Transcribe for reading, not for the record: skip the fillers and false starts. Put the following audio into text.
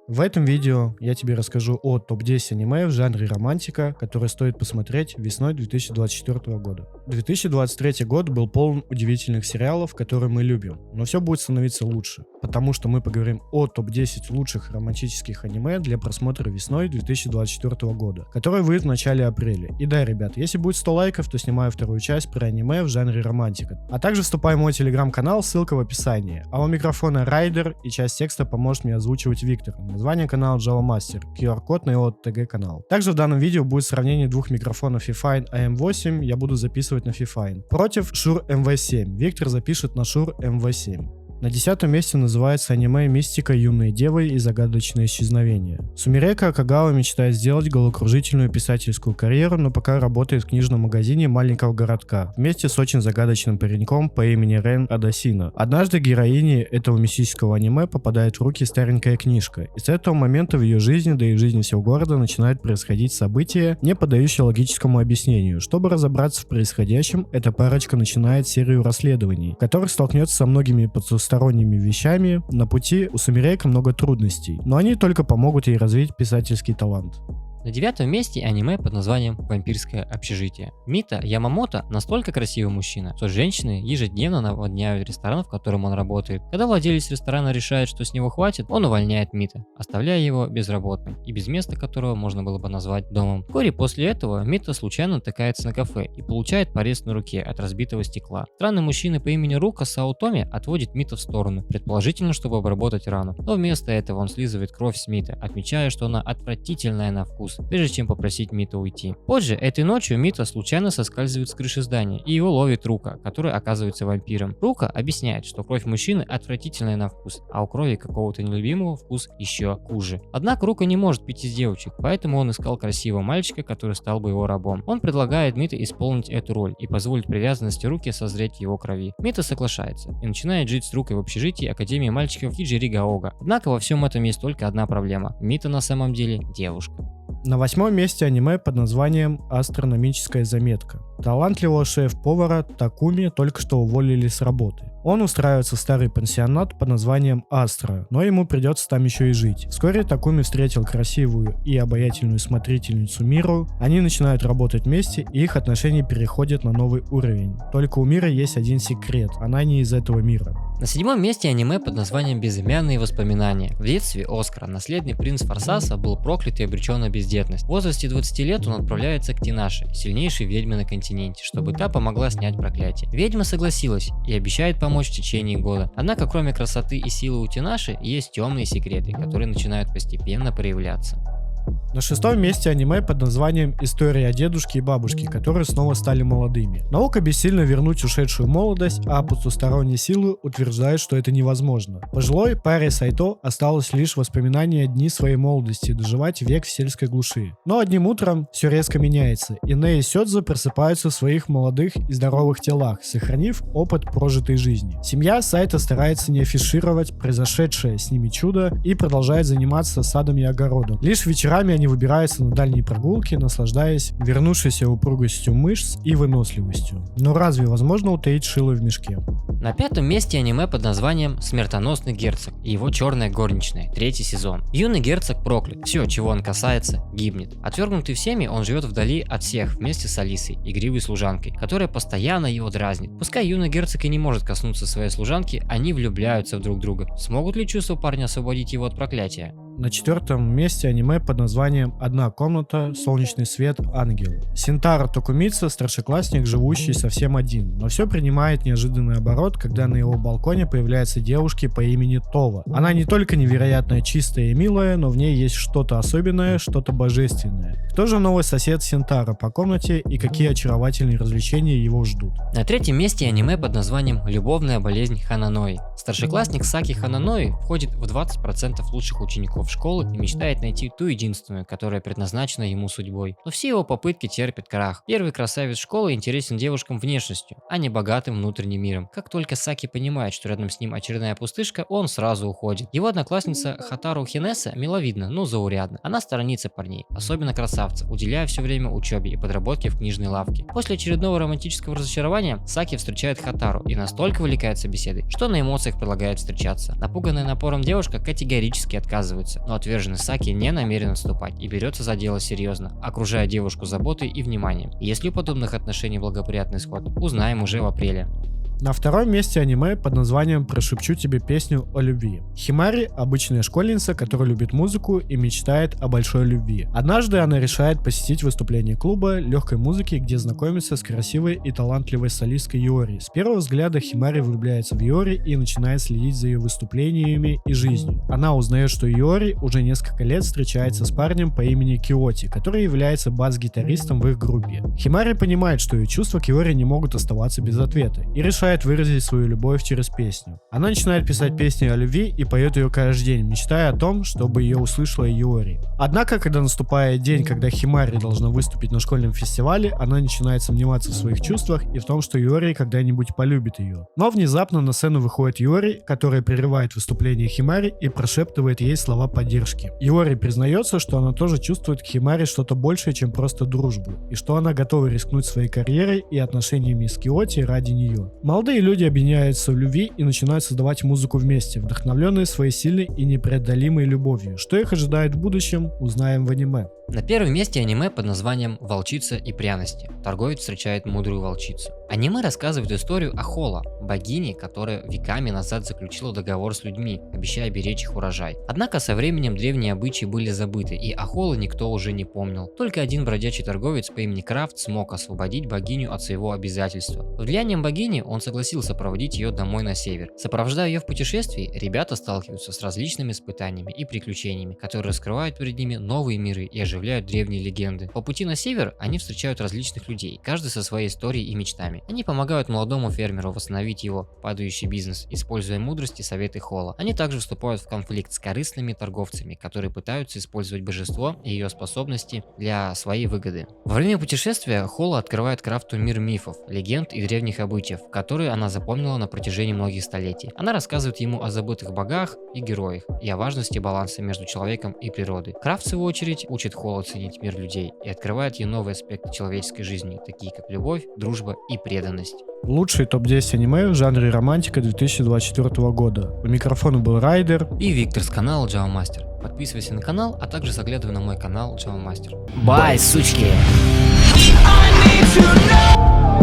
В этом видео я тебе расскажу о топ-10 аниме в жанре романтика, которые стоит посмотреть весной 2024 года. 2023 год был полон удивительных сериалов, которые мы любим, но все будет становиться лучше, потому что мы поговорим о топ-10 лучших романтических аниме для просмотра весной 2024 года, который выйдет в начале апреля. И да, ребят, если будет 100 лайков, то снимаю вторую часть про аниме в жанре романтика. А также вступай в мой телеграм-канал, ссылка в описании. А у микрофона Райдер, и часть текста поможет мне озвучивать Виктор. Название канала Java Master, QR-код на его ТГ канал. Также в данном видео будет сравнение двух микрофонов Fifine AM8, я буду записывать на Fifine. Против Shure MV7, Виктор запишет на Shure MV7. На 10-м месте называется аниме «Мистика юной девы и загадочное исчезновение». Сумирека Акагава мечтает сделать головокружительную писательскую карьеру, но пока работает в книжном магазине маленького городка, вместе с очень загадочным пареньком по имени Рен Адасина. Однажды героине этого мистического аниме попадает в руки старенькая книжка, и с этого момента в ее жизни, да и в жизни всего города начинают происходить события, не поддающие логическому объяснению. Чтобы разобраться в происходящем, эта парочка начинает серию расследований, в которых столкнется со многими потусторонними вещами. На пути у Сумирека много трудностей, но они только помогут ей развить писательский талант. На 9-м месте аниме под названием «Вампирское общежитие». Мита Ямамото настолько красивый мужчина, что женщины ежедневно наводняют ресторан, в котором он работает. Когда владелец ресторана решает, что с него хватит, он увольняет Мита, оставляя его безработным и без места, которого можно было бы назвать домом. Вскоре после этого Мита случайно натыкается на кафе и получает порез на руке от разбитого стекла. Странный мужчина по имени Рука Саотоми отводит Мита в сторону, предположительно, чтобы обработать рану. Но вместо этого он слизывает кровь с Миты, отмечая, что она отвратительная на вкус, прежде чем попросить Мита уйти. Позже, этой ночью, Мита случайно соскальзывает с крыши здания, и его ловит Рука, который оказывается вампиром. Рука объясняет, что кровь мужчины отвратительная на вкус, а у крови какого-то нелюбимого вкус еще хуже. Однако Рука не может пить из девочек, поэтому он искал красивого мальчика, который стал бы его рабом. Он предлагает Мите исполнить эту роль и позволить привязанности Руки созреть в его крови. Мита соглашается и начинает жить с Рукой в общежитии Академии мальчиков Хиджиригаога. Однако во всем этом есть только одна проблема: Мита на самом деле девушка. На 8-м месте аниме под названием «Астрономическая заметка». Талантливого шеф-повара Такуми только что уволили с работы. Он устраивается в старый пансионат под названием Астра, но ему придется там еще и жить. Вскоре Такуми встретил красивую и обаятельную смотрительницу Миру, они начинают работать вместе, и их отношения переходят на новый уровень. Только у Миры есть один секрет, она не из этого мира. На 7-м месте аниме под названием «Безымянные воспоминания». В детстве Оскара, наследный принц Форсаса, был проклят и обречен на бездетность. В возрасте 20 лет он отправляется к Тинаше, сильнейшей ведьме на континенте, чтобы та помогла снять проклятие. Ведьма согласилась и обещает помочь в течение года. Однако кроме красоты и силы у Тинаши есть темные секреты, которые начинают постепенно проявляться. На 6-м месте аниме под названием «История о дедушке и бабушке, которые снова стали молодыми». Наука бессильно вернуть ушедшую молодость, а потусторонние силы утверждают, что это невозможно. Пожилой паре Сайто осталось лишь воспоминания дни своей молодости, доживать век в сельской глуши. Но одним утром все резко меняется, и Нэ и Сёдзе просыпаются в своих молодых и здоровых телах, сохранив опыт прожитой жизни. Семья Сайто старается не афишировать произошедшее с ними чудо и продолжает заниматься садом и огородом. Лишь вечерами они выбираются на дальние прогулки, наслаждаясь вернувшейся упругостью мышц и выносливостью. Но разве возможно утаить шило в мешке? На 5-м месте аниме под названием «Смертоносный герцог» и его черная горничная, 3-й сезон. Юный герцог проклят, все, чего он касается, гибнет. Отвергнутый всеми, он живет вдали от всех вместе с Алисой, игривой служанкой, которая постоянно его дразнит. Пускай юный герцог и не может коснуться своей служанки, они влюбляются в друг друга. Смогут ли чувства парня освободить его от проклятия? На 4-м месте аниме под названием «Одна комната, солнечный свет, ангел». Синтаро Токумица – старшеклассник, живущий совсем один, но все принимает неожиданный оборот, когда на его балконе появляется девушка по имени Това. Она не только невероятно чистая и милая, но в ней есть что-то особенное, что-то божественное. Кто же новый сосед Синтаро по комнате и какие очаровательные развлечения его ждут? На 3-м месте аниме под названием «Любовная болезнь Хананои». Старшеклассник Саки Хананои входит в 20% лучших учеников школы и мечтает найти ту единственную, которая предназначена ему судьбой. Но все его попытки терпят крах. Первый красавец школы интересен девушкам внешностью, а не богатым внутренним миром. Как только Саки понимает, что рядом с ним очередная пустышка, он сразу уходит. Его одноклассница Хатару Хинеса миловидна, но заурядна. Она сторонится парней, особенно красавцев, уделяя все время учебе и подработке в книжной лавке. После очередного романтического разочарования Саки встречает Хатару и настолько увлекается беседой, что на эмоциях предлагает встречаться. Напуганная напором девушка категорически отказывается. нравится, но отверженный Саки не намерен отступать и берется за дело серьезно, окружая девушку заботой и вниманием. Есть ли у подобных отношений благоприятный исход, узнаем уже в апреле. На втором месте аниме под названием «Прошепчу тебе песню о любви». Химари – обычная школьница, которая любит музыку и мечтает о большой любви. Однажды она решает посетить выступление клуба легкой музыки, где знакомится с красивой и талантливой солисткой Юори. С первого взгляда Химари влюбляется в Юори и начинает следить за ее выступлениями и жизнью. Она узнает, что Юори уже несколько лет встречается с парнем по имени Киоти, который является бас-гитаристом в их группе. Химари понимает, что ее чувства к Юори не могут оставаться без ответа, и решает выразить свою любовь через песню. Она начинает писать песни о любви и поет ее каждый день, мечтая о том, чтобы ее услышала Юори. Однако, когда наступает день, когда Химари должна выступить на школьном фестивале, она начинает сомневаться в своих чувствах и в том, что Юори когда-нибудь полюбит ее. Но внезапно на сцену выходит Юори, которая прерывает выступление Химари и прошептывает ей слова поддержки. Юори признается, что она тоже чувствует к Химари что-то большее, чем просто дружбу, и что она готова рискнуть своей карьерой и отношениями с Киоти ради нее. Молодые люди объединяются в любви и начинают создавать музыку вместе, вдохновленные своей сильной и непреодолимой любовью. Что их ожидает в будущем, узнаем в аниме. На первом месте аниме под названием «Волчица и пряности». Торговец встречает мудрую волчицу. Аниме рассказывает историю Ахола, богини, которая веками назад заключила договор с людьми, обещая беречь их урожай. Однако со временем древние обычаи были забыты, и Ахола никто уже не помнил. Только один бродячий торговец по имени Крафт смог освободить богиню от своего обязательства. Под влиянием богини он согласился проводить ее домой на север. Сопровождая ее в путешествии, ребята сталкиваются с различными испытаниями и приключениями, которые раскрывают перед ними новые миры и оживляют древние легенды. По пути на север они встречают различных людей, каждый со своей историей и мечтами. Они помогают молодому фермеру восстановить его падающий бизнес, используя мудрость и советы Холла. Они также вступают в конфликт с корыстными торговцами, которые пытаются использовать божество и ее способности для своей выгоды. Во время путешествия Холла открывает Крафту мир мифов, легенд и древних обычаев, которые она запомнила на протяжении многих столетий. Она рассказывает ему о забытых богах и героях, и о важности баланса между человеком и природой. Крафт, в свою очередь, учит Холла ценить мир людей и открывает ей новые аспекты человеческой жизни, такие как любовь, дружба и преданность. Лучший топ-10 аниме в жанре романтика 2024 года. У микрофона был Райдер и Виктор с канала Java Master. Подписывайся на канал, а также заглядывай на мой канал Java Master. Бай, сучки! I need to know.